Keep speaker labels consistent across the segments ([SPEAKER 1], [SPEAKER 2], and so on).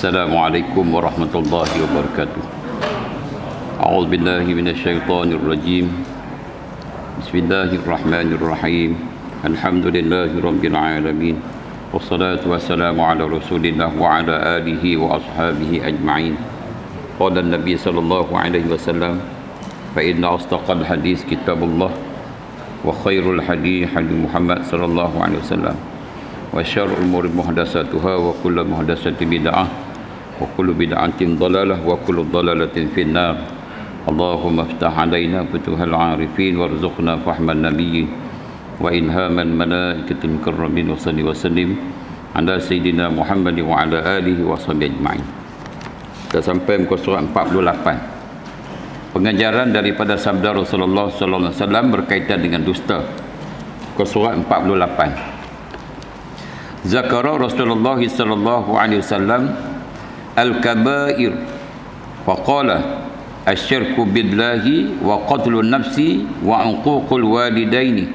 [SPEAKER 1] Assalamualaikum warahmatullahi wabarakatuh. A'udzu billahi minasyaitonir rajim. Bismillahirrahmanirrahim. Alhamdulillahirabbil alamin. Wassalatu wassalamu ala Rasulillah wa ala alihi wa ashabihi ajma'in. Qala an-nabiy sallallahu alaihi wasallam, fa inna asdaqal hadis kitabullah wa khairul hadi hadi Muhammad sallallahu alaihi wasallam. Wa syarrul umuri muhdatsatuha wa kullu muhdatsatin bid'ah wa kullu bid'atin dhalalah wa kullu dhalalatin finnar. Allahumma iftah 'alaina futuhal 'arifin warzuqna fahman nabiyyin wa ilhaman malaikatil mukarramin wa salli wa sallim ala sayyidina Muhammad wa ala alihi wa sahbihi ajma'in. Kita sampai muka surat 48. Pengajaran daripada sabda Rasulullah sallallahu alaihi wasallam berkaitan dengan dusta. Muka surat 48. Zakara Rasulullah sallallahu alaihi wasallam al-kaba'ir wa qala asyirku billahi wa qatlun nafsi wa uququl walidaini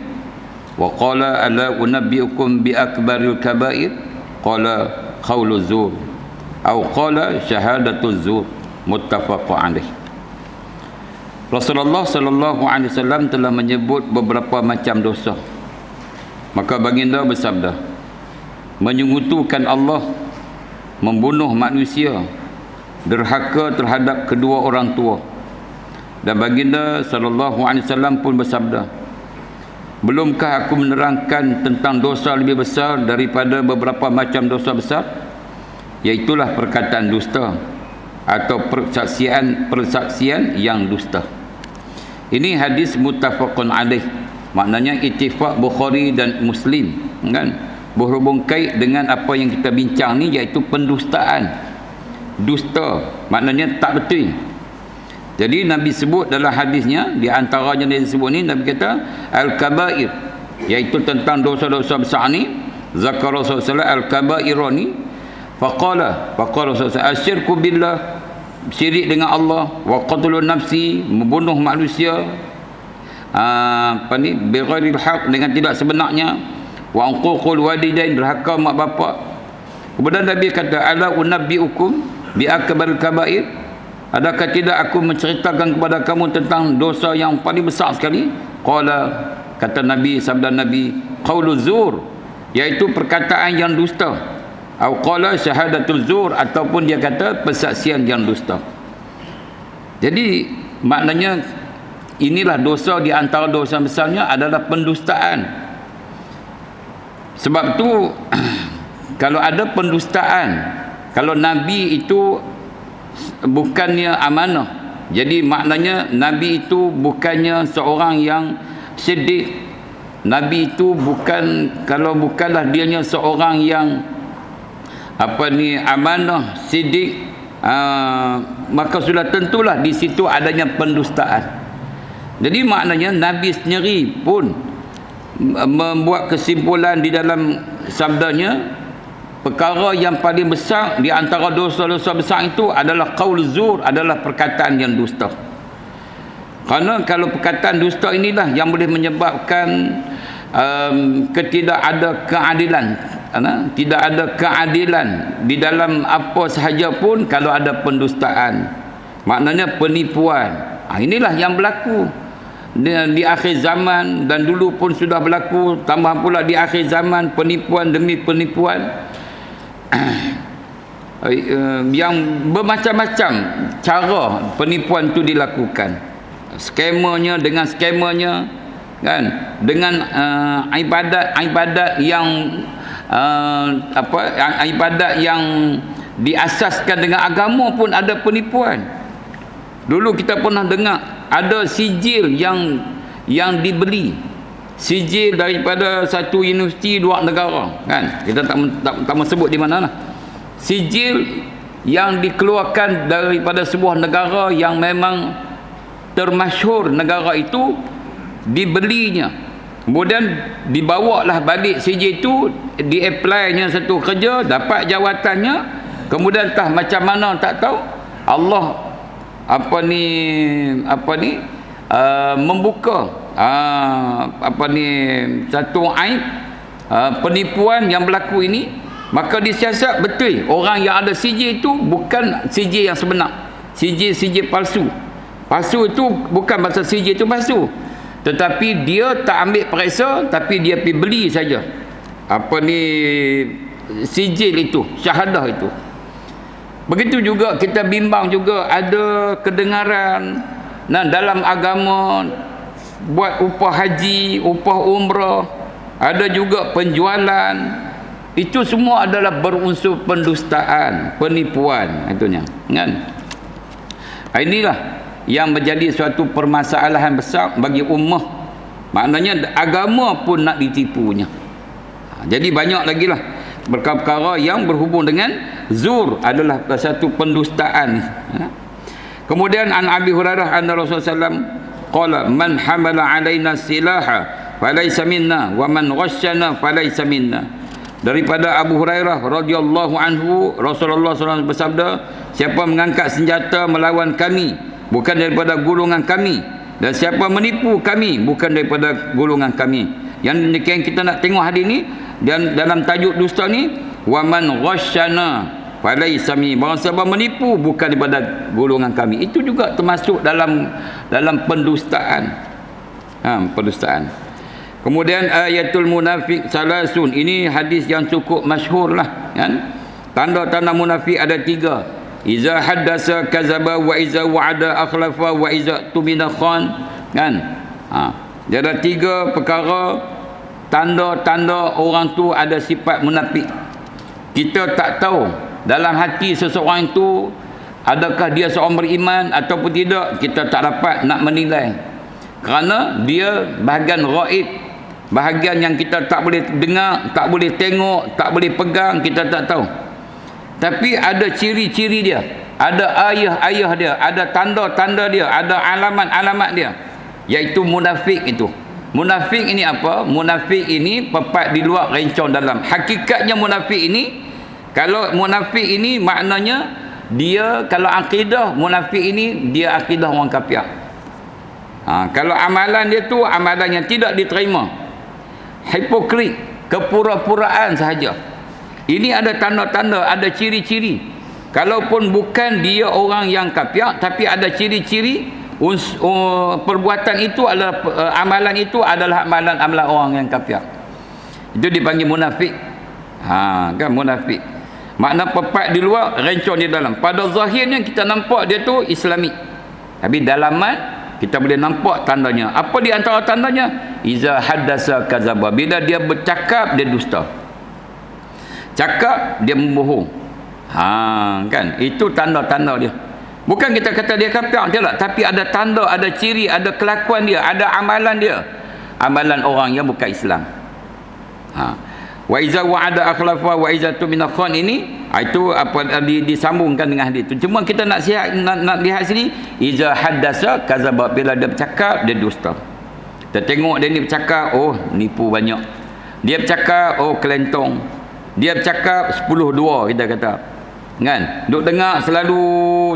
[SPEAKER 1] wa qala ala unabbiukum bi akbaril kaba'ir qala qauluz zur atau qala syahadatuz zur, muttafaq alaih. Rasulullah sallallahu alaihi wasallam telah menyebut beberapa macam dosa. Maka baginda bersabda, menyekutukan Allah, membunuh manusia, derhaka terhadap kedua orang tua. Dan baginda sallallahu alaihi wasallam pun bersabda, belumkah aku menerangkan tentang dosa lebih besar daripada beberapa macam dosa besar, iaitulah perkataan dusta atau persaksian yang dusta. Ini hadis muttafaqun alaih, maknanya ittifaq Bukhari dan Muslim, kan? Berhubung kait dengan apa yang kita bincang ni, iaitu pendustaan. Dusta maknanya tak betul. Jadi Nabi sebut dalam hadisnya, di antaranya dia sebut ni, Nabi kata al-kaba'ir, iaitu tentang dosa-dosa besar ni. Zakar Rasulullah al-kaba'irani faqala Rasulullah asyirku billah, syirik dengan Allah, wa qatlun nafsi, membunuh manusia bighairil haq, dengan tidak sebenarnya, wa uququl walidain, derhaka mak bapak. Kemudian Nabi kata ala unabbiukum bi akbaril kaba'ir, adakah tidak aku menceritakan kepada kamu tentang dosa yang paling besar sekali? Qala, kata Nabi, sabda Nabi, qauluz zur, iaitu perkataan yang dusta. Atau qala syahadatul zur, ataupun dia kata persaksian yang dusta. Jadi maknanya inilah dosa, di antara dosa besarnya adalah pendustaan. Sebab tu kalau ada pendustaan, kalau Nabi itu bukannya amanah, jadi maknanya Nabi itu bukannya seorang yang siddiq. Nabi itu bukanlah dianya seorang yang amanah, siddiq, maka sudah tentulah di situ adanya pendustaan. Jadi maknanya Nabi sendiri pun membuat kesimpulan di dalam sabdanya, perkara yang paling besar di antara dosa-dosa besar itu adalah qaul zur, adalah perkataan yang dusta. Kerana kalau perkataan dusta inilah yang boleh menyebabkan tidak ada keadilan, tidak ada keadilan di dalam apa sahaja pun. Kalau ada pendustaan, maknanya penipuan. Inilah yang berlaku di akhir zaman, dan dulu pun sudah berlaku, tambah pula di akhir zaman, penipuan demi penipuan yang bermacam-macam cara penipuan itu dilakukan. Skamernya dengan skamernya, kan, dengan ibadat yang ibadat yang diasaskan dengan agama pun ada penipuan. Dulu kita pernah dengar ada sijil yang dibeli, sijil daripada satu universiti luar negara, kan, kita tak sebut di mana lah. Sijil yang dikeluarkan daripada sebuah negara yang memang termasyhur, negara itu dibelinya, kemudian dibawalah balik sijil itu, di-apply-nya satu kerja, dapat jawatannya, kemudian entah macam mana tak tahu, Allah membuka satu aib penipuan yang berlaku ini, Maka disiasat betul orang yang ada CJ itu bukan CJ yang sebenar. CJ palsu. Palsu itu bukan pasal CJ itu palsu, tetapi dia tak ambil periksa, tapi dia pergi beli saja apa ni sijil itu, syahadah itu. Begitu juga kita bimbang juga ada kedengaran dalam agama buat upah haji, upah umrah, ada juga penjualan. Itu semua adalah berunsur pendustaan, penipuan itunya, kan? Inilah yang menjadi suatu permasalahan besar bagi ummah. Maknanya agama pun nak ditipunya. Jadi banyak lagi lah perkara-perkara yang berhubung dengan zur, adalah satu pendustaan. Kemudian an Abi Hurairah anna Rasulullah SAW qala man hamala alaina silaha falaysa minna wa man ghasyana falaysa minna. Daripada Abu Hurairah radhiyallahu anhu, Rasulullah SAW bersabda, siapa mengangkat senjata melawan kami, bukan daripada golongan kami, dan siapa menipu kami, bukan daripada golongan kami. Yang kita nak tengok hadis ni, dan dalam tajuk dusta ni, wa man ghasyana falaysa minna, barang siapa menipu bukan daripada golongan kami. Itu juga termasuk dalam pendustaan. Pendustaan. Kemudian ayatul munafiq salasun, ini hadis yang cukup masyhur lah, kan? Tanda-tanda munafik ada 3. Iza haddasa kazaba, wa iza wa'ada akhlafa, wa iza tumina khan, kan? Dia ada 3 perkara tanda-tanda orang tu ada sifat munafik. Kita tak tahu dalam hati seseorang itu adakah dia seorang beriman ataupun tidak, kita tak dapat nak menilai. Kerana dia bahagian ghaib, bahagian yang kita tak boleh dengar, tak boleh tengok, tak boleh pegang, kita tak tahu. Tapi ada ciri-ciri dia, ada ayah-ayah dia, ada tanda-tanda dia, ada alamat-alamat dia, iaitu munafik itu. Munafik ini apa? Munafik ini pepat di luar, rencong dalam. Hakikatnya munafik ini, kalau munafik ini maknanya dia, kalau akidah munafik ini, dia akidah orang kafir. Kalau amalan dia tu amalan yang tidak diterima, hipokrit, kepura-puraan sahaja. Ini ada tanda-tanda, ada ciri-ciri. Kalaupun bukan dia orang yang kafir, tapi ada ciri-ciri perbuatan itu adalah amalan itu adalah amalan orang yang kafir. Itu dipanggil munafik. Kan munafik. Makna pepat di luar, rencong di dalam. Pada zahirnya kita nampak dia tu Islami, tapi dalaman kita boleh nampak tandanya. Apa di antara tandanya? Iza haddasa kazaba, bila dia bercakap dia dusta, cakap dia membohong. Kan, itu tanda-tanda dia. Bukan kita kata dia kafir, tidak, tapi ada tanda, ada ciri, ada kelakuan dia, ada amalan dia, amalan orang yang bukan Islam. Wa iza wa'ada akhlafa wa iza tumina khan, ini itu apa disambungkan dengan hadis itu. Cuma kita nak lihat sini, iza haddasa kazaba, bila dia bercakap dia dusta. Kita tengok dia ni bercakap, oh nipu banyak. Dia bercakap, oh kelentong. Dia bercakap 10-2 kita kata, kan? Duk dengar selalu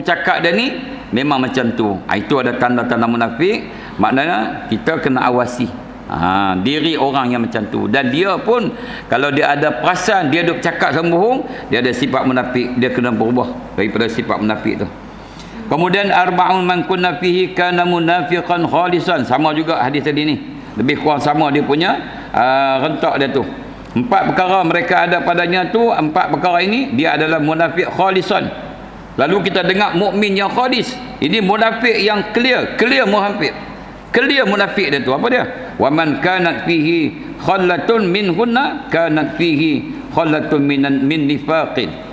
[SPEAKER 1] cakap dia ni memang macam tu. Itu ada tanda-tanda munafik. Maknanya kita kena awasi diri orang yang macam tu. Dan dia pun kalau dia ada perasan dia duk cakap sembung, dia ada sifat munafik, dia kena berubah daripada sifat munafik tu. Kemudian arba'un man kunna fihi kana munafiqan khalisan, sama juga hadis tadi ni, lebih kurang sama dia punya rentak dia tu. 4 perkara mereka ada padanya tu, 4 perkara ini dia adalah munafik khalisan. Lalu kita dengar mukmin yang khalis, ini munafik yang clear munafik. Clear munafik dia tu apa dia? Wa man kanat fihi khallatun minhunna kanat fihi khallatun min nifaqin.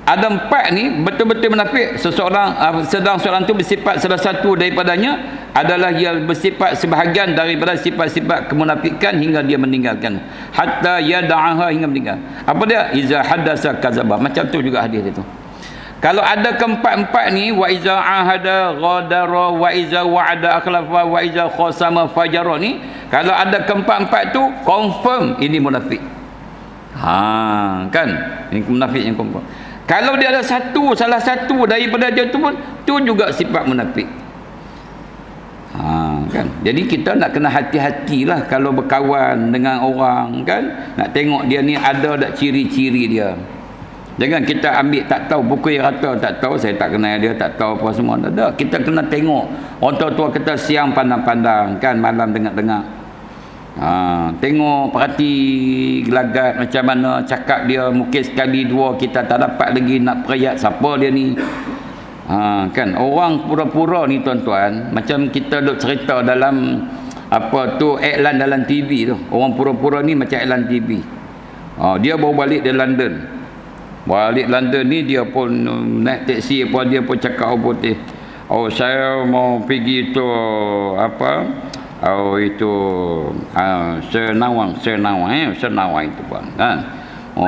[SPEAKER 1] Ada 4 ni betul-betul munafik. Seseorang sedang seorang tu bersifat salah satu daripadanya adalah ia bersifat sebahagian daripada sifat-sifat kemunafikan hingga dia meninggalkan, hatta yada'aha, hingga meninggal. Apa dia? Iza haddasa kazaba. Macam tu juga hadis itu. Kalau ada keempat-empat ni, wa iza ahada ghadara, wa iza wa'ada akhlafa, wa iza khasama fajara ni, kalau ada keempat-empat tu confirm ini munafik. Kan? Ini munafik yang confirm. Kalau dia ada salah satu daripada dia tu pun, tu juga sifat munafik. kan. Jadi kita nak kena hati-hatilah kalau berkawan dengan orang kan, nak tengok dia ni ada tak ciri-ciri dia. Jangan kita ambil tak tahu, pukul rata tak tahu, saya tak kenal dia, tak tahu apa semua. Tak ada. Kita kena tengok. Orang tua-tua kita siang pandang-pandang kan, malam dengar-dengar. Tengok, perhati gelagat macam mana cakap dia. Mungkin sekali dua kita tak dapat lagi nak perayat siapa dia ni. Kan orang pura-pura ni tuan-tuan, macam kita duk cerita dalam apa tu, iklan dalam TV tu. Orang pura-pura ni macam iklan TV. Dia baru balik dari London. Balik London ni dia pun naik teksi apa, dia pun cakap putih. Saya mau pergi tu apa? Itu Senawang itu pun kan.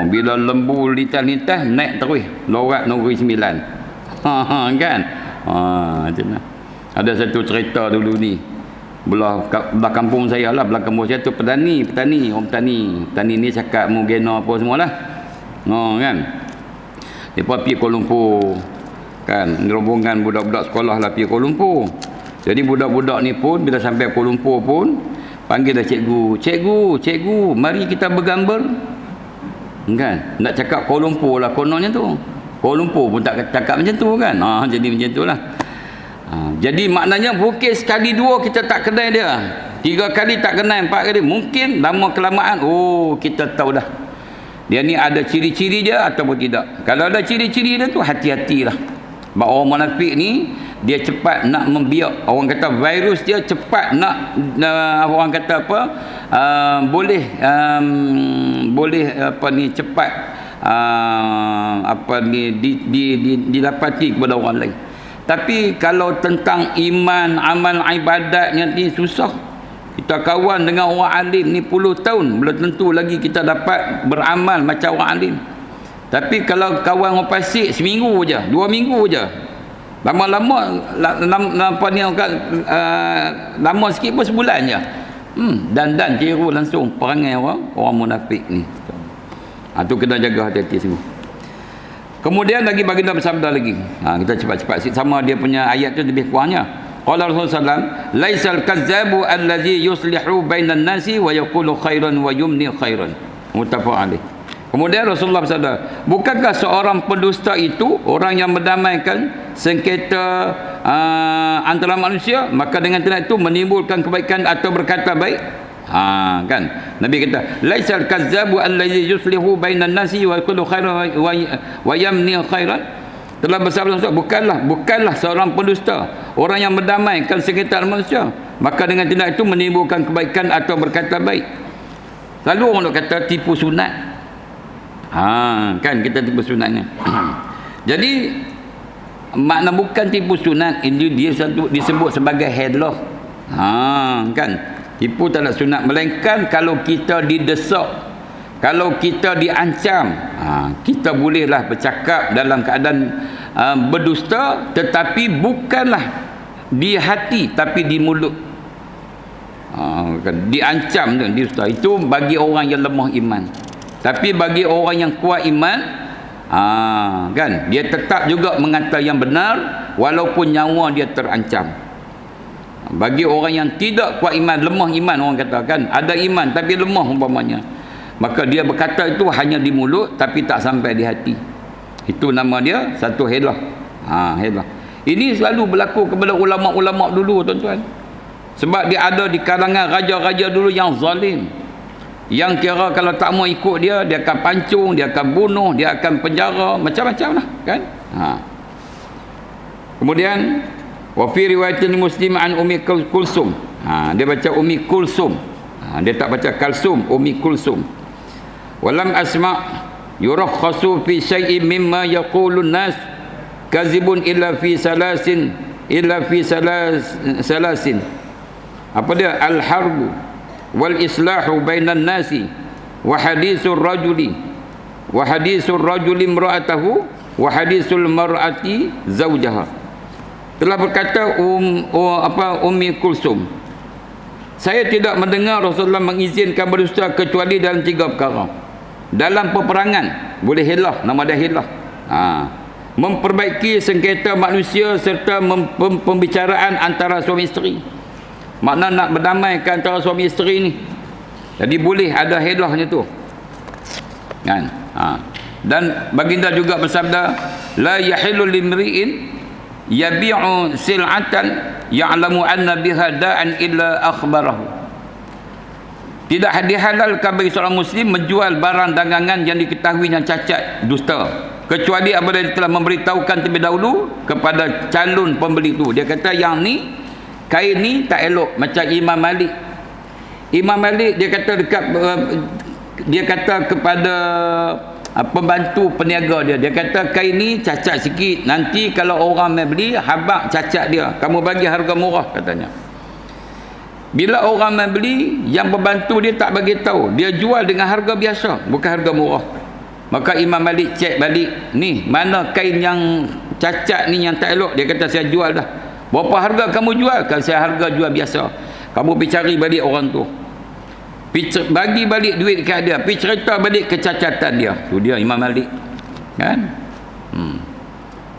[SPEAKER 1] Bila lembu lintas-lintas naik terus lorat Negeri Sembilan. Kan. Macam mana? Ada satu cerita dulu ni. Belah kampung saya lah, belah kampung saya tu petani, orang petani. Petani ni cakap mu gena apa semualah. Kan. Depa pergi Kuala Lumpur. Kan, rombongan budak-budak sekolah lah pergi Kuala Lumpur. Jadi budak-budak ni pun bila sampai Kuala Lumpur pun panggil dah cikgu, mari kita bergambar. Kan? Nak cakap Kuala Lumpur lah kononnya tu. Kuala Lumpur pun tak cakap macam tu kan. Jadi macam itulah. Jadi maknanya mungkin sekali dua kita tak kenal dia. 3 kali tak kenal, 4 kali. Mungkin lama kelamaan kita tahu dah. Dia ni ada ciri-ciri dia ataupun tidak. Kalau ada ciri-ciri dia tu, hati-hatilah. Sebab orang munafik ni dia cepat nak membiak. Orang kata virus dia cepat nak orang kata apa, boleh apa ni, cepat apa ni didapati kepada orang lain. Tapi kalau tentang iman, amal, ibadatnya ni susah. Kita kawan dengan orang alim ni puluh tahun, belum tentu lagi kita dapat beramal macam orang alim. Tapi kalau kawan orang fasik seminggu je, 2 minggu je, lama-lama apa ni, lama sikit pun sebulan je, dan tiru langsung perangai orang munafik ni. Tu kena jaga hati-hati semua. Kemudian lagi baginda bersabda lagi, kita cepat-cepat sama dia punya ayat tu lebih kurangnya. Qala Rasulullah SAW, laisal kazzabu allazi yuslihu bainan nasi wa yaqulu khairan wa yumni khairan. Muttafaq alaih. Kemudian Rasulullah bersabda, bukankah seorang pendusta itu orang yang mendamaikan sengketa antara manusia, maka dengan itu menimbulkan kebaikan atau berkata baik? Kan Nabi kata, laisal kazzabu allazi yuslihu bainan nasi wa yaqulu khairan wa yumni khairan. Telah bersabda, bukanlah seorang pendusta orang yang mendamaikan sekitar manusia, maka dengan tindak itu menimbulkan kebaikan atau berkata baik. Lalu orang nak kata tipu sunat. Kan kita tipu sunatnya. Jadi makna bukan tipu sunat, ini dia disebut sebagai helah. Kan tipu tak ada sunat, melainkan kalau kita didesak, kalau kita diancam, kita bolehlah bercakap dalam keadaan berdusta, tetapi bukanlah di hati tapi di mulut. Diancam tu dusta, itu bagi orang yang lemah iman. Tapi bagi orang yang kuat iman, kan dia tetap juga mengata yang benar walaupun nyawa dia terancam. Bagi orang yang tidak kuat iman, lemah iman, orang katakan ada iman tapi lemah umpamanya, maka dia berkata itu hanya di mulut tapi tak sampai di hati. Itu nama dia satu helah. Helah. Ini selalu berlaku kepada ulama-ulama dulu tuan-tuan. Sebab dia ada di kalangan raja-raja dulu yang zalim, yang kira kalau tak mau ikut dia akan pancung, dia akan bunuh, dia akan penjara, macam-macam lah kan. Kemudian wa fi riwayatin Muslim an Ummi Kulsum. Dia baca Ummi Kulsum. Dia tak baca Kalsum, Ummi Kulsum. Walam asma' yurakhasu fi syai'in mimma yaqulun nas kazibun illa fi salasin apa dia, al-harbu wal islahu bainan nasi wa hadithur rajuli imra'atahu wa hadithul mar'ati zawjaha. Telah berkata Ummi Kulsum, saya tidak mendengar Rasulullah mengizinkan berdusta kecuali dalam 3 perkara. Dalam peperangan boleh helah, nama dia helah. Memperbaiki sengketa manusia serta pembicaraan antara suami isteri. Makna nak berdamaikan antara suami isteri ni. Jadi boleh ada hidahnya tu. Kan? Dan baginda juga bersabda, la yahillu limri'in yabi'u sil'atan ya'lamu anna biha da'an illa akhbarahu. Tidak dihalalkan bagi seorang muslim menjual barang dagangan yang diketahuinya cacat, dusta, kecuali apabila dia telah memberitahukan terlebih dahulu kepada calon pembeli tu. Dia kata yang ni, kain ni tak elok. Macam Imam Malik. Imam Malik dia kata kepada pembantu peniaga dia kata kain ni cacat sikit, nanti kalau orang mai beli habaq cacat dia, kamu bagi harga murah katanya. Bila orang mai beli, yang pembantu dia tak bagi tahu, dia jual dengan harga biasa, bukan harga murah. Maka Imam Malik cek balik, ni mana kain yang cacat ni yang tak elok. Dia kata saya jual dah. Berapa harga kamu jual? Kalau saya harga jual biasa. Kamu pergi cari balik orang tu, bagi balik duit kat dia, pergi cerita balik kecacatan dia. Tu dia Imam Malik, kan?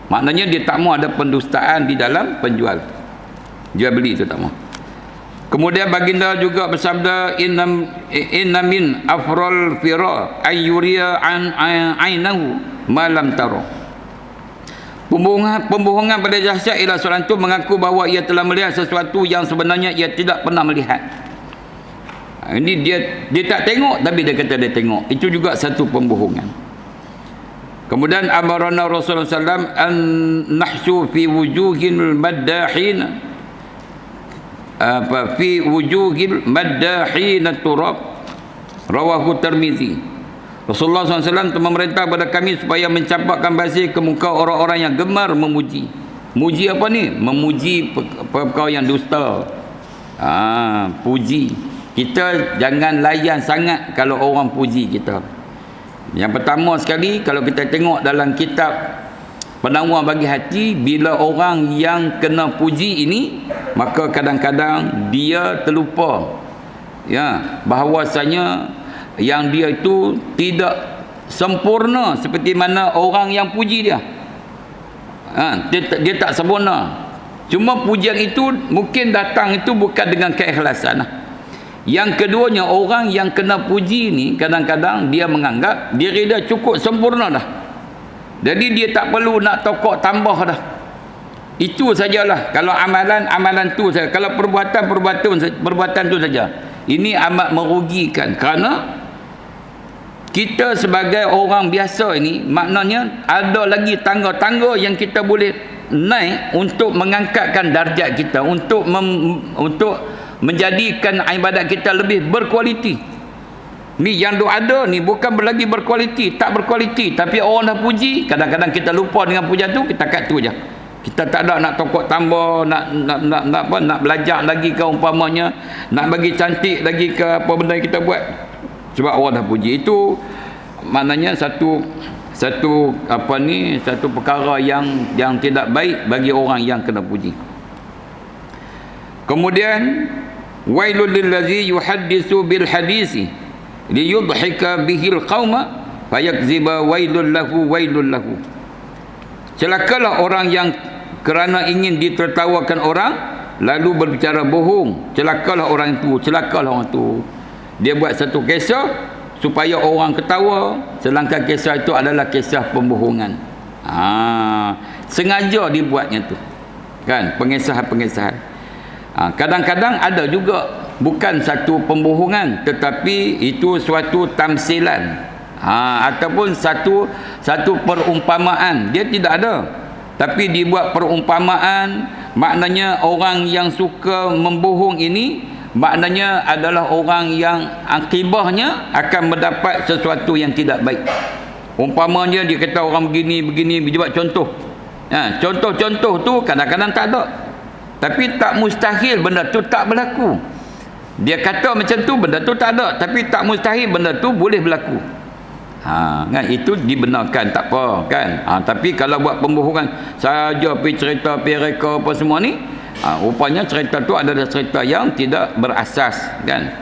[SPEAKER 1] Maknanya dia tak mau ada pendustaan di dalam penjual, jual beli tu tak mau. Kemudian baginda juga bersabda, inna min afral fira ay yuriya an ainahu ma lam tara. Pembohongan pada dahsyat ialah seorang tu mengaku bahawa ia telah melihat sesuatu yang sebenarnya ia tidak pernah melihat. Ini dia tak tengok tapi dia kata dia tengok. Itu juga satu pembohongan. Kemudian amarana Rasulullah SAW an nahsu fi wujuhil maddahin fi wujuhil maddahin turab, rawahu Tirmizi. Rasulullah SAW memerintah kepada kami supaya mencampakkan pasir ke muka orang-orang yang gemar memuji. Muji apa ni? Memuji perkara yang dusta. Puji. Kita jangan layan sangat kalau orang puji kita. Yang pertama sekali, kalau kita tengok dalam kitab Penawar Bagi Hati, bila orang yang kena puji ini, maka kadang-kadang dia terlupa bahawasanya yang dia itu tidak sempurna seperti mana orang yang puji dia. Dia tak sempurna. Cuma pujian itu mungkin datang itu bukan dengan keikhlasan. Yang keduanya, orang yang kena puji ni kadang-kadang dia menganggap diri dia cukup sempurna dah. Jadi dia tak perlu nak tokok tambah dah. Itu sajalah. Kalau amalan tu saja. Kalau perbuatan tu saja. Ini amat merugikan, kerana kita sebagai orang biasa ini, maknanya ada lagi tangga-tangga yang kita boleh naik untuk mengangkatkan darjat kita, untuk menjadikan ibadat kita lebih berkualiti. Ni yang ada ni bukan lagi berkualiti, tak berkualiti, tapi orang dah puji, kadang-kadang kita lupa dengan pujian tu, kita kat tu je. Kita tak ada nak tokok tambah, nak belajar lagi ke umpamanya, nak bagi cantik lagi ke apa benda yang kita buat. Sebab orang dah puji. Itu maknanya satu perkara yang tidak baik bagi orang yang kena puji. Kemudian wailul lillazi yuhaddisu bil hadisi liyudhika bihil qauma fayakziba wailul lahu. Celakalah orang yang kerana ingin ditertawakan orang lalu berbicara bohong. Celakalah orang itu. Dia buat satu kisah supaya orang ketawa, sedangkan kisah itu adalah kisah pembohongan. Sengaja dibuatnya tu, kan, pengesahan. Kadang-kadang ada juga bukan satu pembohongan, tetapi itu suatu tamsilan, ataupun satu perumpamaan. Dia tidak ada, tapi dibuat perumpamaan. Maknanya orang yang suka membohong ini, maknanya adalah orang yang akibahnya akan mendapat sesuatu yang tidak baik. Umpamanya dia kata orang begini, dia buat contoh. Contoh-contoh tu kadang-kadang tak ada, tapi tak mustahil benda tu tak berlaku. Dia kata macam tu, benda tu tak ada, tapi tak mustahil benda tu boleh berlaku. Kan, itu dibenarkan, tak apa, kan. Tapi kalau buat pembohongan saja, pergi cerita, pergi reka apa semua ni, rupanya cerita tu adalah cerita yang tidak berasas, kan.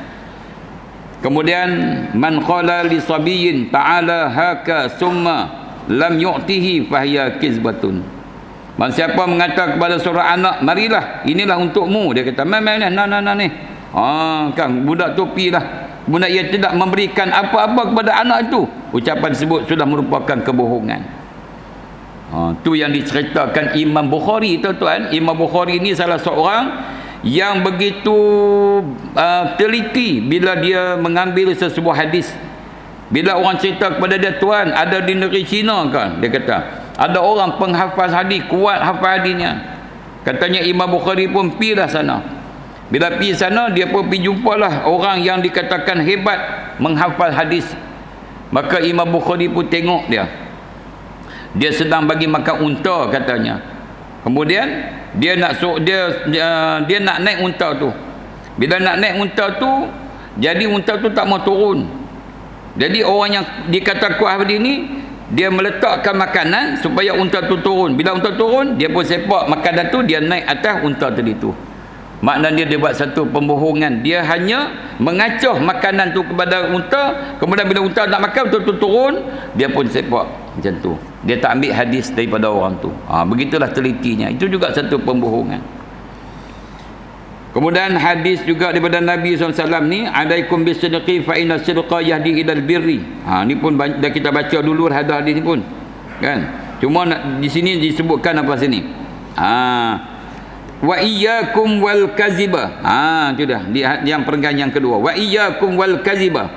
[SPEAKER 1] Kemudian man qala li sabiyyin ta'ala haka summa lam yu'tihi fahiya kizbatun. Man siapa mengatakan kepada seorang anak, marilah, inilah untukmu, dia kata, mai ni. Kan budak topi lah. Kemudian ia tidak memberikan apa-apa kepada anak itu, ucapan tersebut sudah merupakan kebohongan. Tu yang diceritakan Imam Bukhari, tuan-tuan. Imam Bukhari ni salah seorang yang begitu teliti bila dia mengambil sesebuah hadis. Bila orang cerita kepada dia, tuan, ada di negeri China kan, dia kata ada orang penghafaz hadis, kuat hafal hadisnya. Katanya Imam Bukhari pun pergi dah sana. Bila pergi sana, dia pun pergi jumpalah orang yang dikatakan hebat menghafal hadis. Maka Imam Bukhari pun tengok dia sedang bagi makan unta katanya. Kemudian dia nak dia nak naik unta tu. Bila nak naik unta tu, jadi unta tu tak mau turun. Jadi orang yang dikata kuat hadis ni, dia meletakkan makanan supaya unta tu turun. Bila unta turun, dia pun sepak makanan tu, dia naik atas unta tadi tu. Maknanya dia buat satu pembohongan. Dia hanya mengacau makanan tu kepada unta, kemudian bila unta nak makan, unta tu turun, dia pun sepak macam tu. Dia tak ambil hadis daripada orang tu. Begitulah telitinya. Itu juga satu pembohongan. Kemudian hadis juga daripada Nabi SAW ni, alaikum bisidqi fa inna sidqa yahdi ilal birri. Ni pun dah kita baca dulu hadis ni pun. Kan? Cuma di sini disebutkan apa sini? Wa iyyakum wal kaziba. Itu dah yang perenggan yang kedua. Wa iyyakum wal kaziba.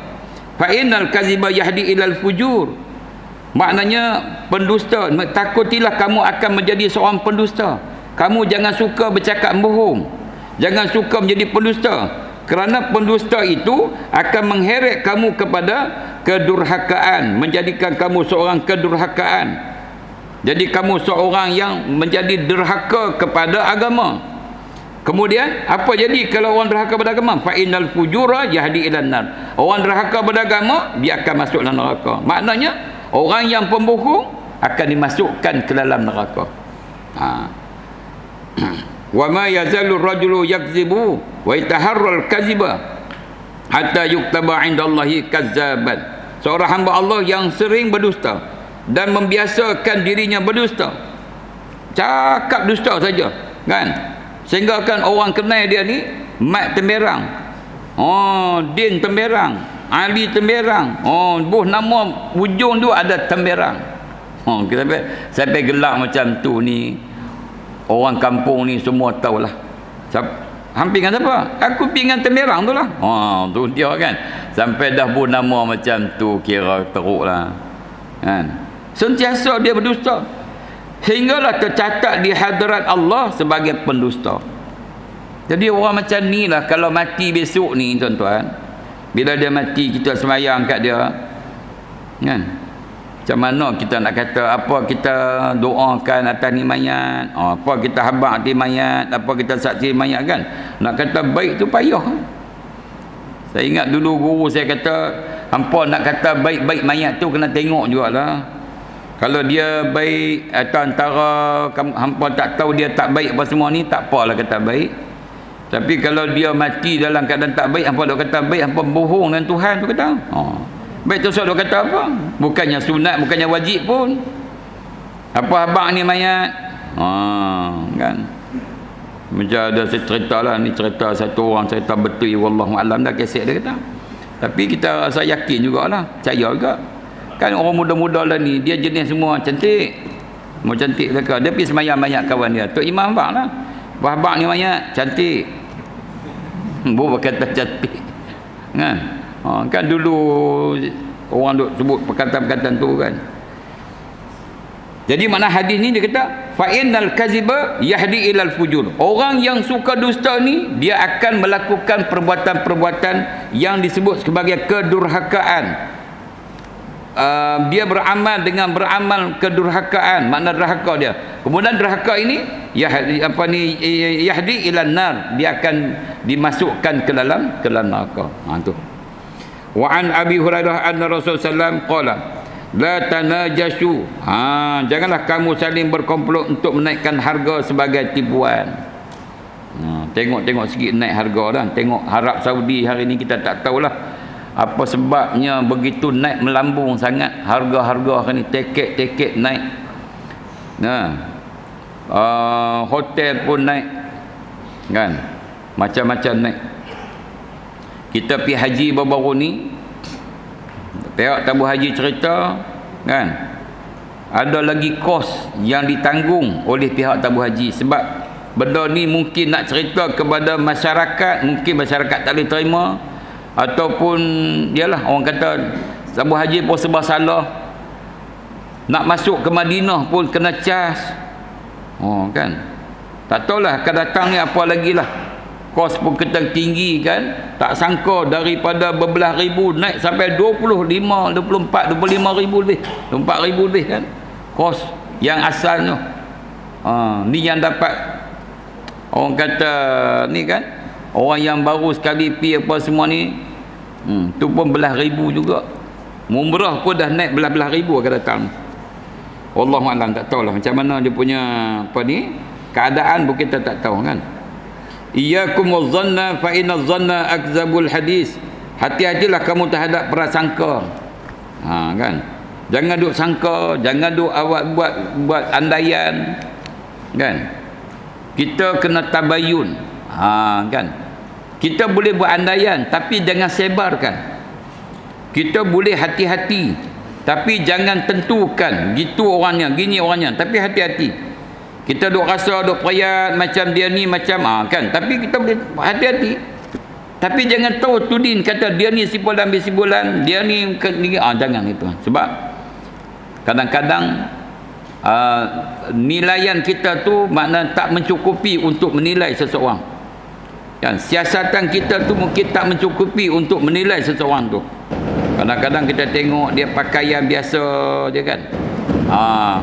[SPEAKER 1] Fa innal kaziba yahdi ilal fujur. Maknanya pendusta. Takutilah kamu akan menjadi seorang pendusta. Kamu jangan suka bercakap bohong. Jangan suka menjadi pendusta. Kerana pendusta itu akan mengheret kamu kepada kedurhakaan, menjadikan kamu seorang kedurhakaan. Jadi kamu seorang yang menjadi derhaka kepada agama. Kemudian apa jadi kalau orang derhaka pada agama? Fa innal fujura yahdi ilan nar. Orang derhaka pada agama, dia akan masuk dalam neraka. Maknanya orang yang pembohong akan dimasukkan ke dalam neraka. Wa ma yazalu rajulu yakzibu wa yataharral kaziba hatta yuktaba 'indallahi kazzaban. Seorang hamba Allah yang sering berdusta dan membiasakan dirinya berdusta, cakap dusta saja, kan, sehingga kan orang kenal dia ni mat temberang, din temberang, ali temberang, buh nama ujung tu ada temberang. Sampai gelak macam tu ni, orang kampung ni semua tahulah. Hampir dengan siapa? Aku pergi dengan temberang tu lah. Tu dia kan. Sampai dah buh nama macam tu, kira teruk lah, kan. Sentiasa dia berdusta, hinggalah tercatat di hadirat Allah sebagai pendusta. Jadi orang macam ni lah, kalau mati besok ni, tuan-tuan, bila dia mati, kita semayang kat dia, kan, macam mana kita nak kata, apa kita doakan atas ni mayat, apa kita habaq hati mayat, apa kita saksi mayat, kan. Nak kata baik tu payah. Saya ingat dulu guru saya kata, hampa nak kata baik-baik mayat tu kena tengok jugalah. Kalau dia baik atau antara hampa tak tahu dia tak baik apa semua ni, tak apalah kata baik. Tapi kalau dia mati dalam keadaan tak baik, hampa dok kata baik, hampa bohong dengan Tuhan tu kata. Baik tu dok kata apa? Bukannya sunat, bukannya wajib pun. Apa habaq ni mayat? Kan. Macam ada cerita lah, ni cerita satu orang cerita betul, wallahu alam dah kesek dia kata. Tapi kita rasa yakin jugalah, percaya juga. Kan orang muda-muda lah ni, dia jenis semua cantik. Mau cantik mereka. Dia pergi semayang mayat kawan dia. Tok Imam habaq lah. Habaq ni mayat cantik. Bukan kata cantik. Kan? Kan dulu orang duk sebut perkataan-perkataan tu kan. Jadi makna hadis ni dia kata fa innal kaziba yahdi ilal fujur. Orang yang suka dusta ni, dia akan melakukan perbuatan-perbuatan yang disebut sebagai kedurhakaan. Dia beramal dengan beramal kedurhakaan, makna derhaka dia. Kemudian derhaka ini yahdi ilan nar, dia akan dimasukkan ke dalam neraka. Tu. Wa an Abi Hurairah anna Rasul sallam qala la tanajashu. Janganlah kamu saling berkomplot untuk menaikkan harga sebagai tipuan. Tengok-tengok sikit naik harga dah. Tengok Arab Saudi hari ni, kita tak tahulah apa sebabnya begitu naik melambung sangat harga-harga ni, tiket naik. hotel pun naik, kan, macam-macam naik. Kita pergi haji baru-baru ni, pihak tabung haji cerita, kan, ada lagi kos yang ditanggung oleh pihak tabung haji. Sebab benda ni mungkin nak cerita kepada masyarakat, mungkin masyarakat tak boleh terima, ataupun yalah, orang kata tabung haji pun serba salah, nak masuk ke Madinah pun kena cas. Kan, tak tahulah akan datang ni apa lagi lah, kos pun kita tinggi, kan. Tak sangka daripada berbelas ribu naik sampai 25, 24, 25 ribu lebih, 24 ribu lebih, kan, kos yang asalnya. Ni yang dapat, orang kata ni, kan, orang yang baru sekali pi apa semua ni, tu pun belas ribu juga. Umrah pun dah naik belas-belas ribu akan datang. Wallahualam, tak tahulah macam mana dia punya apa ni keadaan pun kita tak tahu, kan. Iyyakum waz-zanna fa inna az-zanna akzabul hadis. Hati-hatilah kamu terhadap prasangka. Kan, jangan duk sangka, jangan duk awak buat andaian, kan. Kita kena tabayun. Kan, kita boleh buat andaian tapi jangan sebarkan. Kita boleh hati-hati tapi jangan tentukan gitu orangnya, gini orangnya, tapi hati-hati. Kita duk rasa duk perayat macam dia ni macam kan, tapi kita boleh hati-hati. Tapi jangan tahu tudin kata dia ni simpulan ambil simpulan, dia ni jangan itu. Sebab kadang-kadang nilaian kita tu makna tak mencukupi untuk menilai seseorang, kan. Siasatan kita tu mungkin tak mencukupi untuk menilai seseorang tu. Kadang-kadang kita tengok dia pakaian biasa je, kan.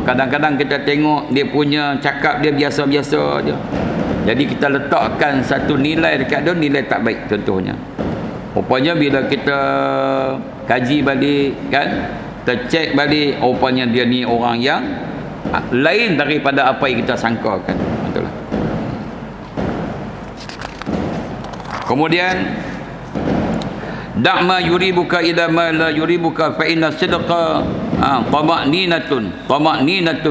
[SPEAKER 1] Kadang-kadang kita tengok dia punya cakap dia biasa-biasa je. Jadi kita letakkan satu nilai dekat dia, nilai tak baik contohnya. Rupanya bila kita kaji balik, kan, kita cek balik, rupanya dia ni orang yang lain daripada apa yang kita sangkakan. Betul lah. Kemudian da'ma yuribuka ila ma la yuribuka fa inna sidqa tama'ninatun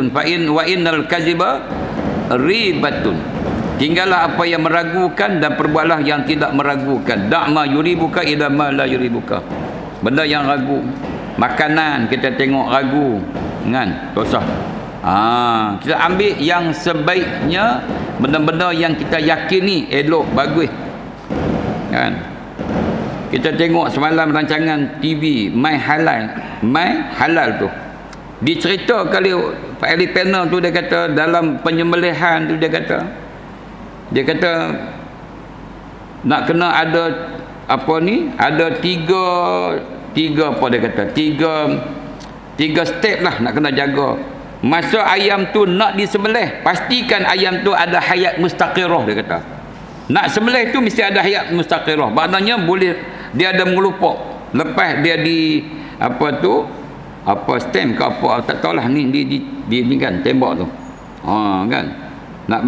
[SPEAKER 1] fa in wa innal kaziba ribatun. Tinggallah apa yang meragukan dan perbuatlah yang tidak meragukan. Da'ma yuribuka ila ma la yuribuka. Benda yang ragu, makanan kita tengok ragu, kan, dosa. Kita ambil yang sebaiknya, benda-benda yang kita yakini elok, bagus, kan. Kita tengok semalam rancangan TV My Halal tu, dicerita kali Pak Ali Panel tu, dia kata dalam penyembelihan tu, dia kata nak kena ada apa ni, ada tiga apa dia kata, tiga step lah nak kena jaga. Masa ayam tu nak disembelih, pastikan ayam tu ada hayat mustaqirah, dia kata. Nak sembelih tu mesti ada hayat mustaqirah. Maknanya boleh dia ada mengelupak. Lepas dia di apa tu, apa stem ke apa, tak tahulah ni di kan tembak tu. Kan. Nak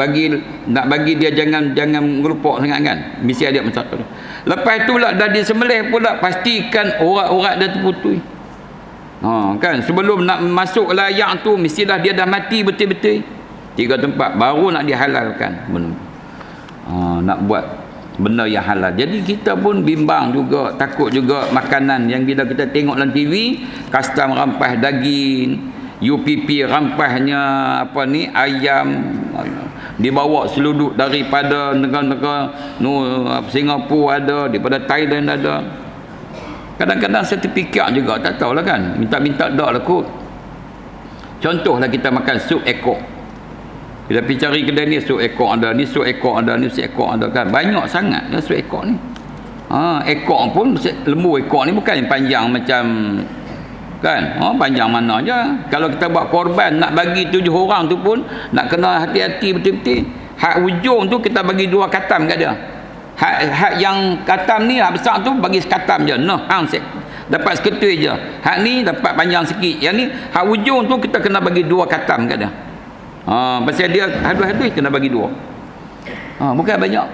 [SPEAKER 1] bagi dia jangan mengelupak sangat, kan. Mesti ada mustaqirah. Lepas tu lah dah disembelih pula, pastikan urat-urat dia terputus. Kan, sebelum nak masuk layak tu mestilah dia dah mati betul-betul. 3 tempat baru nak dihalalkan. Nak buat benda yang halal. Jadi kita pun bimbang juga, takut juga makanan yang bila kita tengok dalam TV, custom rampas daging, UPP rampasnya apa ni ayam, dibawa seluduk daripada negara-negara Singapura ada, daripada Thailand ada. Kadang-kadang saya terfikir juga, tak tahulah, kan, minta-minta dak lah kot. Contohlah kita makan sup ekor. Kita pergi cari kedai ni, sup ekor ada, ni sup ekor ada, ni sup ekor ada, kan. Banyak sangat ya sup ekor ni. Ekor pun, lembu ekor ni bukan yang panjang macam, kan. Panjang mana je. Kalau kita buat korban nak bagi 7 orang tu pun nak kena hati-hati betul-betul. Hak ujung tu kita bagi 2 katam kat dia. Hak yang katam ni, hak besar tu bagi sekatam je. Dapat seketui je. Hak ni dapat panjang sikit. Yang ni hak ujung tu kita kena bagi 2 katam kat dia. Pasal dia hadus-hadus kena bagi 2. Bukan banyak.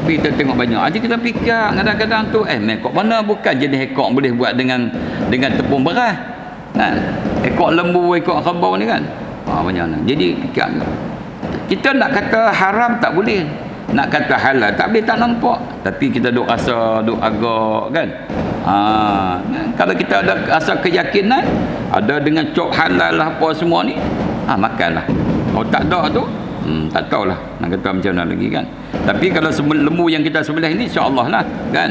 [SPEAKER 1] Tapi kita tengok banyak. Jadi kita fikir kadang-kadang tu ekor mana bukan jenis ekor boleh buat dengan tepung beras, kan. Ekor lembu, ekor kerbau ni, kan. Macam mana? Jadi kita nak kata haram tak boleh, nak kata halal tak boleh, tak nampak, tapi kita duk rasa, duk agak kan. Kalau kita ada rasa keyakinan, ada dengan cop halal lah apa semua ni, makanlah. Kalau tak ada tu, tak tahulah nak kata macam mana lagi kan. Tapi kalau lembu yang kita sembelih ni, insya-Allah lah kan,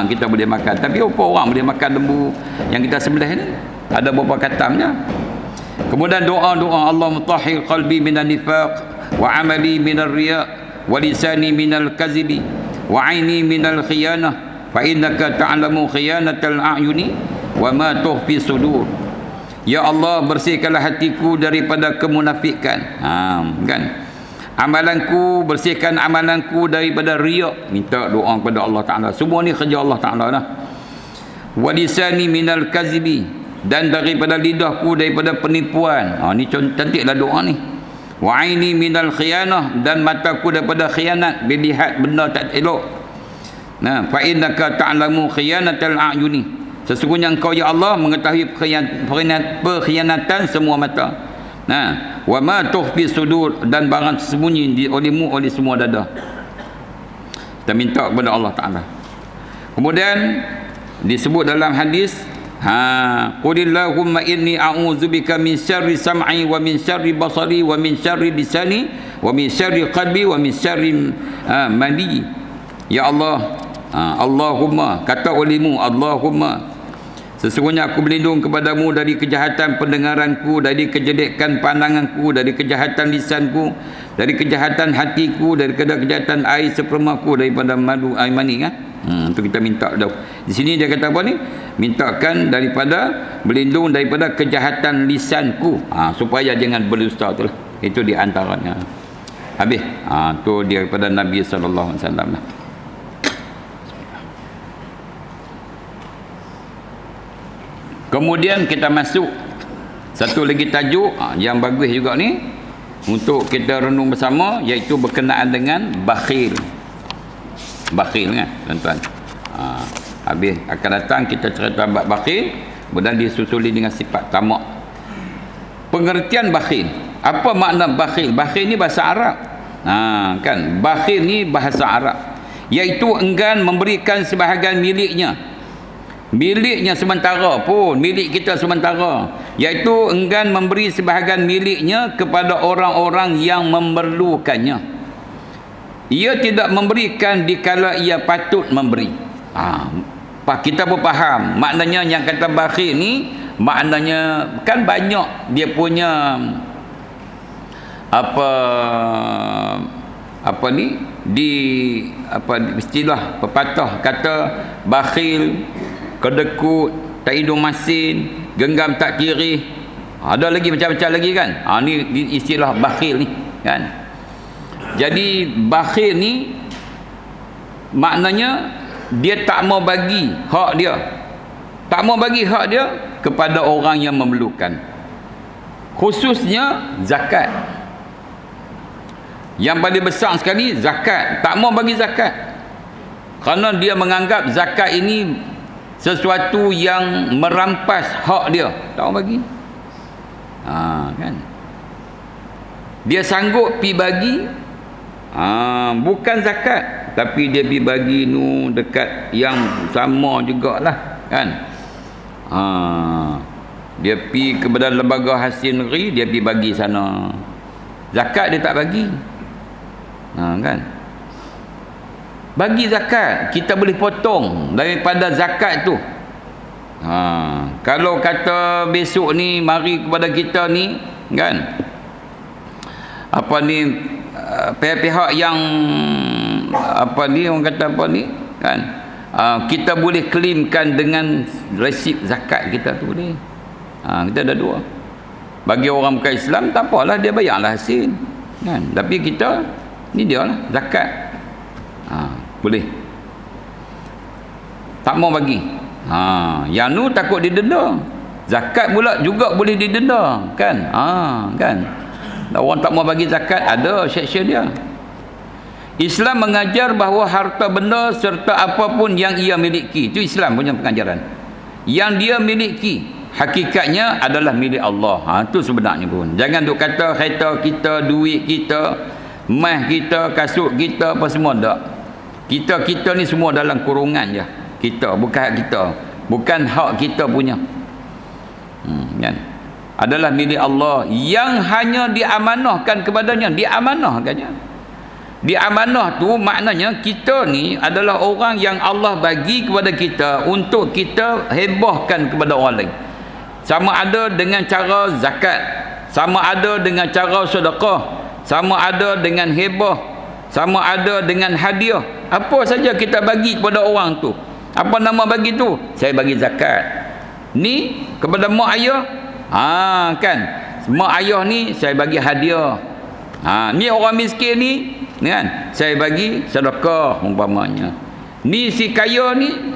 [SPEAKER 1] kita boleh makan. Tapi apa orang boleh makan lembu yang kita sembelih ni? Ada beberapa katamnya. Kemudian doa-doa, Allah mutahhir qalbi minan nifaq wa amali minar riya wa lisani minal kazibi wa aini minal khiyanah fa innaka ta'lamu khiyanatal a'yuni wa ma tukhfi sudur. Ya Allah, bersihkanlah hatiku daripada kemunafikan, kan. Amalanku, bersihkan amalanku daripada riya. Minta doa kepada Allah Ta'ala. Semua ni kerja Allah Ta'ala lah. Wa lisani minal kazibi, dan daripada lidahku daripada penipuan. Ni cantiklah doa ni. Wa aini minal khiyanah, dan mataku daripada khianat, bila lihat benda tak elok. Fa innaka ta'lamu khiyanatal a'yuni, sesungguhnya engkau ya Allah mengetahui perkhianatan semua mata. Wa ma tukhfi sudur, dan barang sembunyi olehmu oleh semua dada. Kita minta kepada Allah Ta'ala. Kemudian disebut dalam hadis, qulillahumma inni a'udzubika min syarri sam'i wa min syarri basari wa min syarri lisani wa min syarri qalbi wa min syarri mani. Ya Allah, Allahumma, kata olehmu, Allahumma, sesungguhnya aku berlindung kepadamu dari kejahatan pendengaranku, dari kejelekan pandanganku, dari kejahatan lisanku, dari kejahatan hatiku, dari kejahatan air spermaku, daripada madu air mani kan. Itu kita minta. Di sini dia kata apa ni? Mintakan daripada, berlindung daripada kejahatan lisanku, supaya jangan berdusta tu lah. Itu di antaranya. Habis. Tu dia daripada Nabi sallallahu alaihi wasallam lah. Kemudian kita masuk satu lagi tajuk yang bagus juga ni untuk kita renung bersama, iaitu berkenaan dengan bakhil. Bakhil kan tuan-tuan. Habis akan datang kita cerita bab bakhil, kemudian disusuli dengan sifat tamak. Pengertian bakhil. Apa makna bakhil? Bakhil ni bahasa Arab. Kan, bakhil ni bahasa Arab, iaitu enggan memberikan sebahagian miliknya sementara pun, milik kita sementara, iaitu enggan memberi sebahagian miliknya kepada orang-orang yang memerlukannya. Ia tidak memberikan dikala ia patut memberi. Kita pun faham maknanya. Yang kata bakhil ni maknanya kan banyak dia punya istilah pepatah, kata bakhil, kedekut, tak hidung masin, genggam tak kiri, ada lagi macam-macam lagi kan. Ni istilah bakhil ni kan. Jadi bakhil ni maknanya dia tak mau bagi hak dia, kepada orang yang memerlukan, khususnya zakat. Yang paling besar sekali zakat, tak mau bagi zakat, kerana dia menganggap zakat ini sesuatu yang merampas hak dia, tak mau bagi. Kan, dia sanggup pi bagi, bukan zakat, tapi dia pi bagi dekat yang sama jugalah kan. Dia pi kepada lembaga hasil negeri, dia pi bagi sana. Zakat dia tak bagi. Kan, bagi zakat kita boleh potong daripada zakat tu. Kalau kata besok ni mari kepada kita ni kan, pihak-pihak yang orang kata kan, kita boleh claimkan dengan resip zakat kita tu boleh. Kita ada dua. Bagi orang bukan Islam tak apalah, dia bayarlah hasil kan. Tapi kita ni dia lah zakat, boleh. Tak mau bagi, yang nu takut didenda. Zakat pula juga boleh didenda kan. Kan, orang tak mau bagi zakat ada section dia. Islam mengajar bahawa harta benda serta apapun yang ia miliki, itu Islam punya pengajaran, yang dia miliki hakikatnya adalah milik Allah. Itu sebenarnya pun. Jangan duk kata kereta kita, duit kita, emas kita, kasut kita, apa semua tak. Kita ni semua dalam kurungan je. Kita, bukan hak kita. Bukan hak kita punya. Kan? Adalah milik Allah yang hanya diamanahkan kepadanya. Diamanahkannya. Diamanah tu maknanya kita ni adalah orang yang Allah bagi kepada kita untuk kita hebahkan kepada orang lain. Sama ada dengan cara zakat, sama ada dengan cara sedekah, sama ada dengan hebah, sama ada dengan hadiah. Apa saja kita bagi kepada orang tu. Apa nama bagi tu? Saya bagi zakat. Ni kepada mak ayah. Kan. Mak ayah ni saya bagi hadiah. Ni orang miskin ni kan, saya bagi sedekah umpamanya. Ni si kaya ni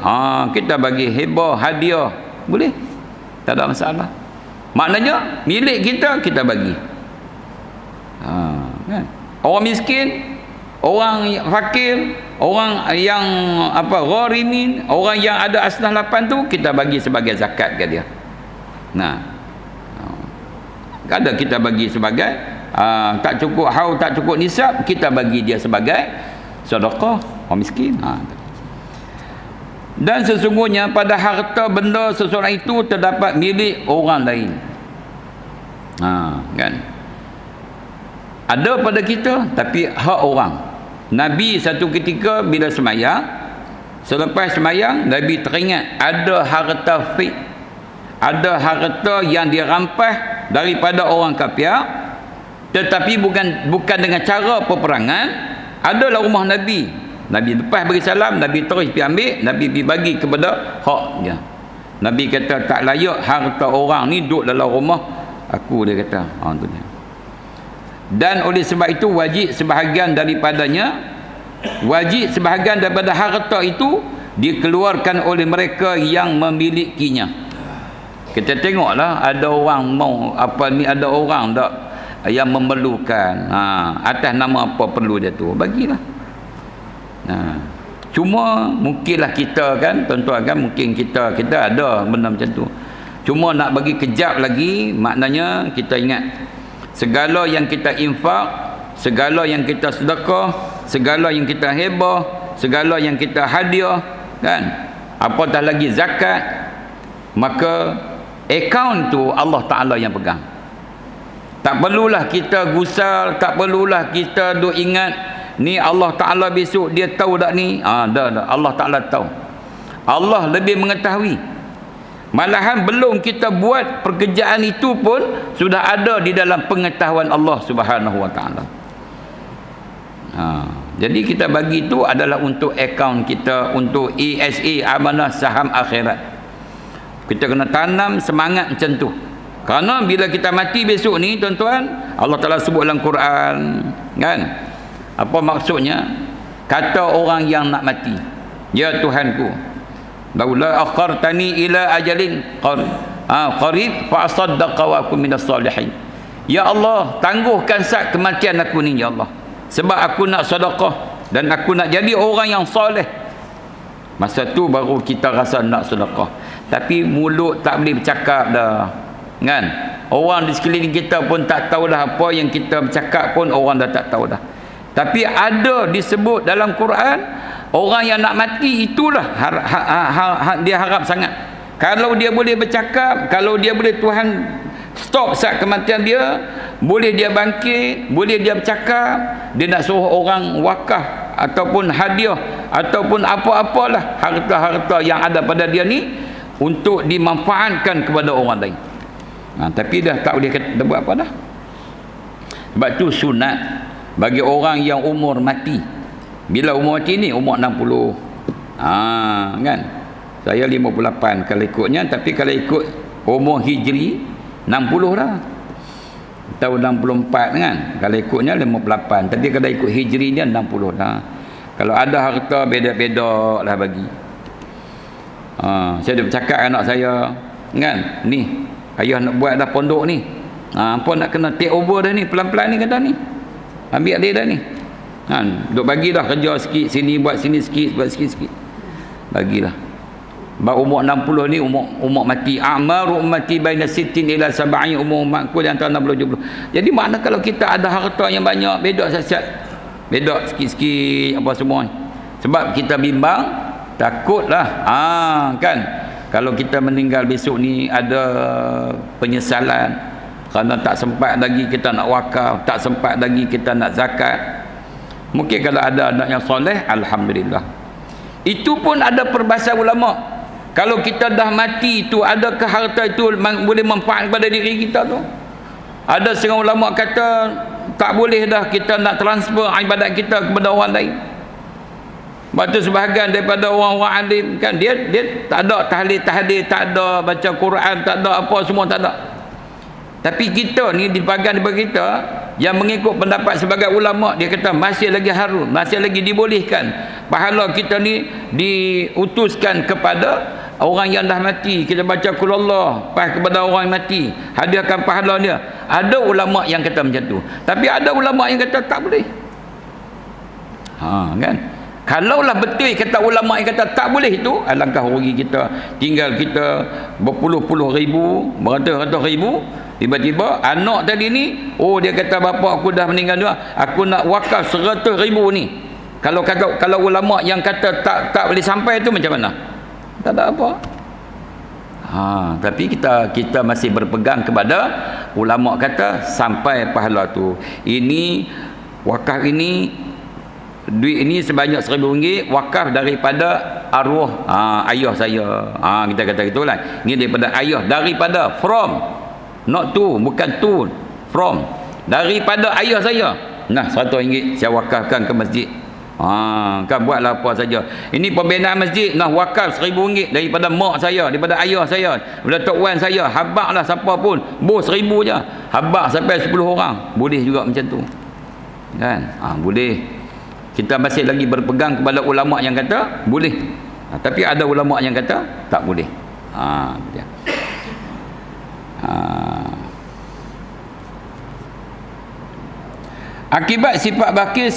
[SPEAKER 1] kita bagi hebah, hadiah. Boleh? Tak ada masalah. Maknanya milik kita, kita bagi. Kan? Orang miskin, orang fakir, orang yang gharimin, orang yang ada asnah 8 tu kita bagi sebagai zakat ke dia. Ada kita bagi sebagai tak cukup haul, tak cukup nisab, kita bagi dia sebagai sedekah orang miskin. Dan sesungguhnya pada harta benda seseorang itu terdapat milik orang lain. Kan? Ada pada kita tapi hak orang. Nabi satu ketika bila semayang, selepas semayang Nabi teringat ada harta fik, ada harta yang dirampas daripada orang kafir, tetapi bukan dengan cara peperangan. Adalah rumah Nabi. Nabi lepas beri salam, Nabi terus pergi ambil, Nabi pergi bagi kepada haknya. Nabi kata tak layak harta orang ni duduk dalam rumah aku, dia kata. Itu dia. Dan oleh sebab itu wajib sebahagian daripada harta itu dikeluarkan oleh mereka yang memilikinya. Kita tengoklah ada orang mau ada orang tak yang memerlukan, atas nama apa perlu dia tu, bagilah. Cuma mungkinlah kita kan, tuan-tuan kan, mungkin kita ada benda macam tu. Cuma nak bagi kejap lagi, maknanya kita ingat segala yang kita infak, segala yang kita sedekah, segala yang kita hebah, segala yang kita hadiah, kan, apatah lagi zakat, maka akaun tu Allah Ta'ala yang pegang. Tak perlulah kita gusar, tak perlulah kita duk ingat ni Allah Ta'ala besok dia tahu tak ni. Dah Allah Ta'ala tahu. Allah lebih mengetahui. Malahan belum kita buat pekerjaan itu pun sudah ada di dalam pengetahuan Allah Subhanahu Wa Ta'ala. Jadi kita bagi itu adalah untuk akaun kita, untuk ESA, amanah saham akhirat. Kita kena tanam semangat macam tu. Kerana bila kita mati besok ni, tuan-tuan, Allah Ta'ala sebut dalam Quran, kan? Apa maksudnya? Kata orang yang nak mati, ya Tuhanku, laula akhartani ila ajalin qarib fa asaddaqa wa akun minas salihin. Ya Allah, tangguhkan saat kematian aku ni, ya Allah, sebab aku nak sedekah dan aku nak jadi orang yang soleh. Masa tu baru kita rasa nak sedekah. Tapi mulut tak boleh bercakap dah, kan? Orang di sekeliling kita pun tak tahu dah apa yang kita bercakap pun, orang dah tak tahu dah. Tapi ada disebut dalam Quran, orang yang nak mati itulah dia harap sangat. Kalau dia boleh bercakap, kalau dia boleh Tuhan stop saat kematian dia, boleh dia bangkit, boleh dia bercakap, dia nak suruh orang wakaf ataupun hadiah ataupun apa-apalah harta-harta yang ada pada dia ni untuk dimanfaatkan kepada orang lain. Tapi dah tak boleh kita buat apa dah. Sebab tu sunat bagi orang yang umur mati. Bila umur mati ni umur 60. Kan? Saya 58 kalau ikutnya, tapi kalau ikut umur hijri 60 dah. Tahun 64 kan. Kalau ikutnya 58. Tapi kalau ikut hijri dia 60 dah. Kalau ada harta beda-beda lah bagi. Saya dah bercakap anak saya, kan, ni ayah nak buat dah pondok ni, apa nak kena take over dah ni, pelan-pelan ni kata ni, ambil dia dah ni, kan, duk bagi dah kerja sikit sini, buat sini sikit, buat sikit-sikit, bagilah. Umur 60 ni umur mati. A'maru ummati baina 60 ila 70, umur umatku di antara 60 70. Jadi makna kalau kita ada harta yang banyak, bedok siap-siap. Bedok sikit-sikit apa semua. Sebab kita bimbang, takutlah. Kan. Kalau kita meninggal besok ni ada penyesalan kerana tak sempat lagi kita nak wakaf, tak sempat lagi kita nak zakat. Mungkin kalau ada anak yang soleh, alhamdulillah. Itu pun ada perbahasan ulama. Kalau kita dah mati tu, adakah harta itu boleh manfaat kepada diri kita tu? Ada setengah ulama kata tak boleh dah kita nak transfer ibadat kita kepada orang lain. Batu sebahagian daripada orang-orang alim kan, dia tak ada tahlil, tak ada baca Quran, tak ada apa semua, tak ada. Tapi kita ni di bahagian daripada kita yang mengikut pendapat sebagai ulama, dia kata masih lagi harum, masih lagi dibolehkan pahala kita ni diutuskan kepada orang yang dah mati. Kita baca qul Allah pas kepada orang yang mati, hadiahkan pahala dia. Ada ulama yang kata macam tu, tapi ada ulama yang kata tak boleh. Kan, kalaulah betul kata ulama yang kata tak boleh itu, alangkah rugi kita. Tinggal kita berpuluh-puluh ribu, beratus-ratus ribu, tiba-tiba anak tadi ni, dia kata bapak aku dah meninggal dunia, aku nak wakaf 100 ribu ni. Kalau ulama yang kata tak boleh sampai tu macam mana? Tak ada apa. Tapi kita masih berpegang kepada ulama kata sampai pahala tu. Ini wakaf ini, duit ini sebanyak RM1,000 wakaf daripada arwah ayah saya. Kita kata gitulah. Ini daripada ayah, daripada from, not to, bukan to, from, daripada ayah saya. Nah, RM100 saya wakafkan ke masjid. Kan buatlah apa saja. Ini pembinaan masjid, nah wakaf RM1,000 daripada mak saya, daripada ayah saya, daripada tok wan saya. Habaklah siapa pun, bos 1,000 je, habak sampai 10 orang. Boleh juga macam tu kan. Boleh. Kita masih lagi berpegang kepada ulama yang kata boleh. Tapi ada ulama yang kata tak boleh. Akibat sifat bakil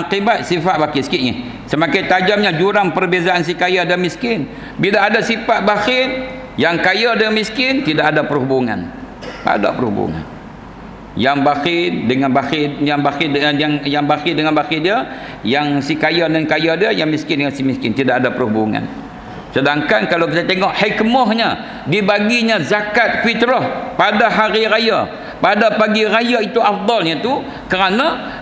[SPEAKER 1] akibat sifat bakil sikitnya, semakin tajamnya jurang perbezaan si kaya dan miskin. Bila ada sifat bakhil, yang kaya dan miskin tidak ada perhubungan. Tak ada perhubungan. Yang bakhil dengan bakhil, yang bakhil dengan yang bakhil dengan bakhil dia, yang si kaya dan kaya dia, yang miskin dengan si miskin, tidak ada perhubungan. Sedangkan kalau kita tengok hikmahnya dibaginya zakat fitrah pada hari raya, pada pagi raya itu afdalnya tu kerana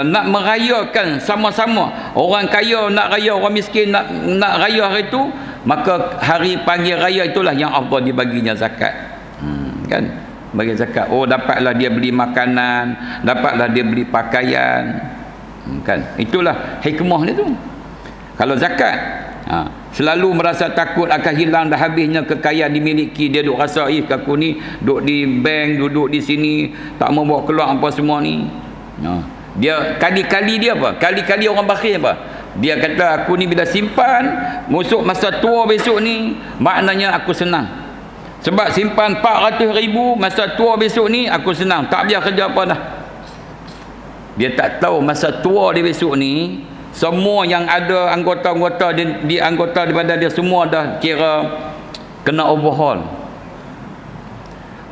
[SPEAKER 1] nak merayakan sama-sama. Orang kaya nak raya, orang miskin nak raya hari itu, maka hari pagi raya itulah yang afdal dibaginya zakat. Kan? Bagi zakat. Dapatlah dia beli makanan, dapatlah dia beli pakaian. Kan? Itulah hikmah dia tu. Kalau zakat, selalu merasa takut akan hilang dah habisnya kekayaan dimiliki. Dia duk rasa aku ni duduk di bank, duduk di sini, tak mau bawa keluar apa semua ni. Dia kali-kali dia apa? Kali-kali orang bakhil apa? Dia kata aku ni bila simpan, musuh masa tua besok ni, maknanya aku senang. Sebab simpan 400,000, masa tua besok ni aku senang, tak biar kerja apa dah. Dia tak tahu masa tua dia besok ni, semua yang ada anggota-anggota di anggota di badan dia semua dah kira kena overhaul.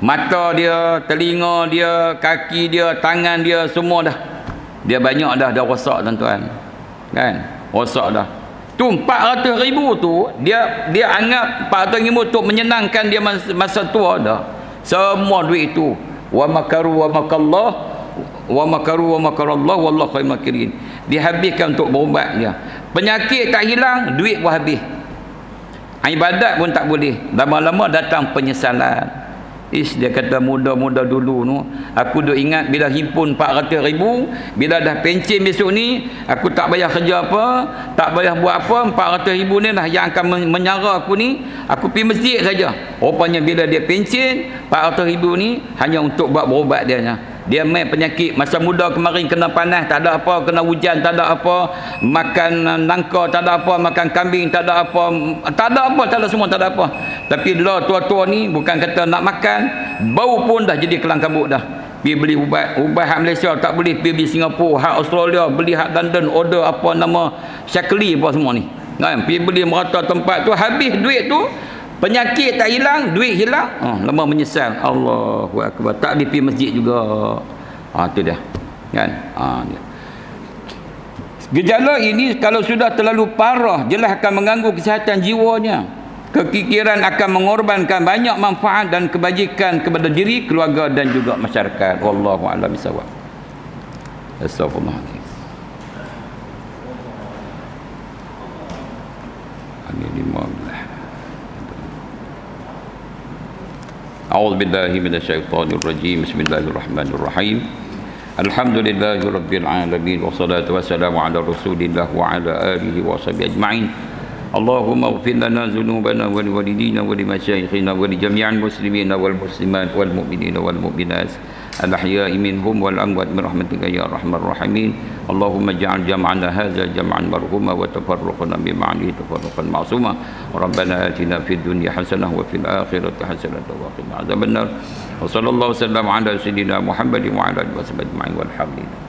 [SPEAKER 1] Mata dia, telinga dia, kaki dia, tangan dia, semua dah. Dia banyak dah rosak tuan-tuan. Kan? Rosak dah. Tu 400,000 tu dia anggap 400,000 tu menyenangkan dia masa tua dah. Semua duit itu. Wa makaru wa makallah wa makaru wa makarallah wallahu khairul makirin. Dihabiskan untuk berubat dia. Penyakit tak hilang, duit pun habis. Ibadat pun tak boleh. Lama-lama datang penyesalan. Dia kata muda-muda dulu tu, aku duk ingat bila himpun 400,000, bila dah pencen besok ni, aku tak payah kerja apa, tak payah buat apa, 400,000 ni lah yang akan menyara aku ni, aku pergi masjid saja. Rupanya bila dia pencen 400,000 ni hanya untuk buat berubat dia. Dia main penyakit masa muda kemarin, kena panas tak ada apa, kena hujan tak ada apa, makan nangka tak ada apa, makan kambing tak ada apa, tak ada apa, tak ada semua, tak ada apa. Tapi lah tua-tua ni bukan kata nak makan, bau pun dah jadi kelang kabut dah. Pergi beli ubat hak Malaysia tak boleh, pergi beli Singapura, hak Australia beli, hak London order apa nama Shaklee apa semua ni kan. Pergi beli merata tempat tu, habis duit tu, penyakit tak hilang, duit hilang, lama menyesal. Allahu akbar, tak boleh pergi masjid juga. Tu dia kan. Dia. Gejala ini kalau sudah terlalu parah, jelas akan mengganggu kesihatan jiwanya. Kekikiran akan mengorbankan banyak manfaat dan kebajikan kepada diri, keluarga dan juga masyarakat. Wallahu a'lam bishawab. Astagfirullahaladzim. A'udzu billahi minasyaitonir rajim. Bismillahirrahmanirrahim. Alhamdulillahi rabbil alamin wassalatu wassalamu ala Rasulillah wa ala alihi wa sahbihi ajma'in. Allahumma ighfir lana dhunubana wa liwalidina wa limasyayikhina wa li jami'il muslimina wal muslimat wal mu'minina wal mu'minat al ahya'i minhum wal amwat bi rahmatika ya arhamar rahimin. Allahumma ij'al jam'ana hadza jam'an marhuma wa tafarruqana min ba'dihi tafarruqan ma'suma. Rabbana atina fid dunya hasanah wa fil akhirati hasanah wa qina adzabannar. Wa sallallahu wasallam ala sayyidina Muhammadin wa ala alihi washabbihi ajma'in walhamdulillah.